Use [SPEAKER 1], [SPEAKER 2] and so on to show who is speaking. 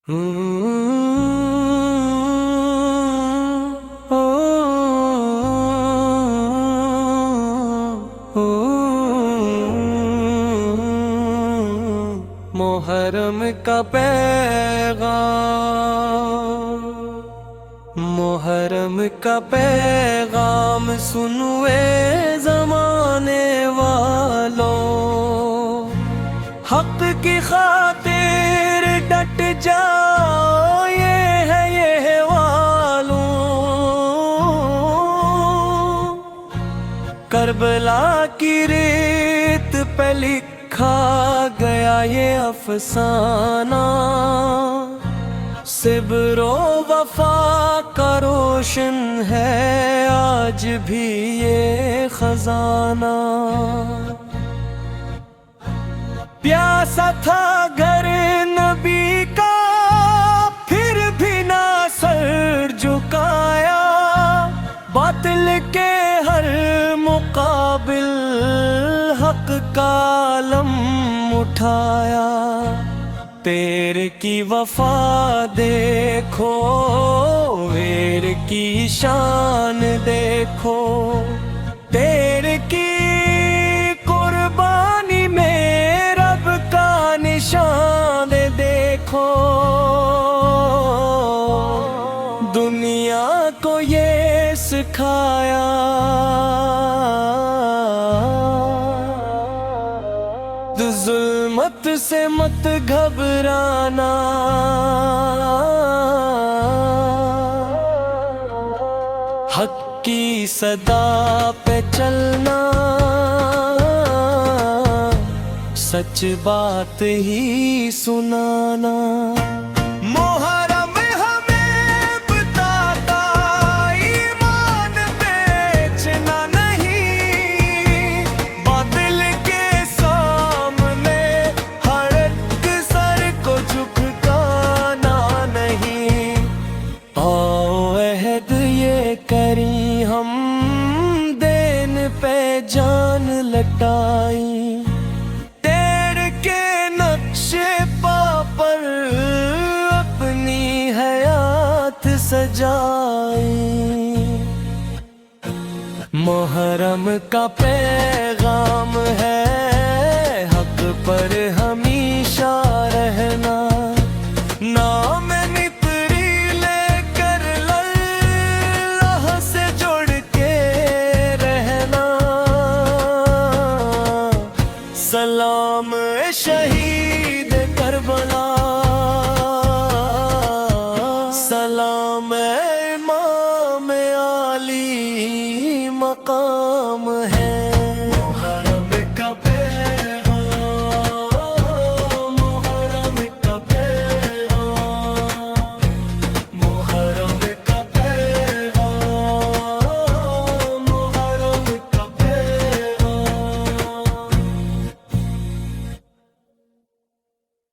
[SPEAKER 1] محرم کا پیغام، محرم کا پیغام سنوے زمانے والوں، حق کی خاطر ڈٹ جاؤ، یہ ہے یہ والوں، کربلا کی ریت پہ لکھا گیا یہ افسانہ، صبر و وفا کا روشن ہے آج بھی یہ خزانہ، پیاسا تھا گھر نبی کا پھر بھی نہ سر جھکایا، باطل کے ہر مقابل حق کا علم اٹھایا، پیر کی وفا دیکھو، ویر کی شان دیکھو، تیر کی قربانی میں رب کا نشان دیکھو، دنیا کو یہ سکھایا ظلمت سے مت گھبرانا، حق کی صدا پہ چلنا، سچ بات ہی سنانا، محرم ہمیں بتاتا ایمان بیچنا نہیں، باطل کے سامنے ہر ایک سر کو جھکانا نہیں، آؤ عہد یہ کریں ہم دین پہ جان لٹائیں، پر اپنی حیات سجائیں، محرم کا پیغام ہے حق پر ہمیشہ رہنا، نام نتری لے کر اللہ سے جڑ کے رہنا، سلام شہید کربلا، سلام امام علی مقام ہے۔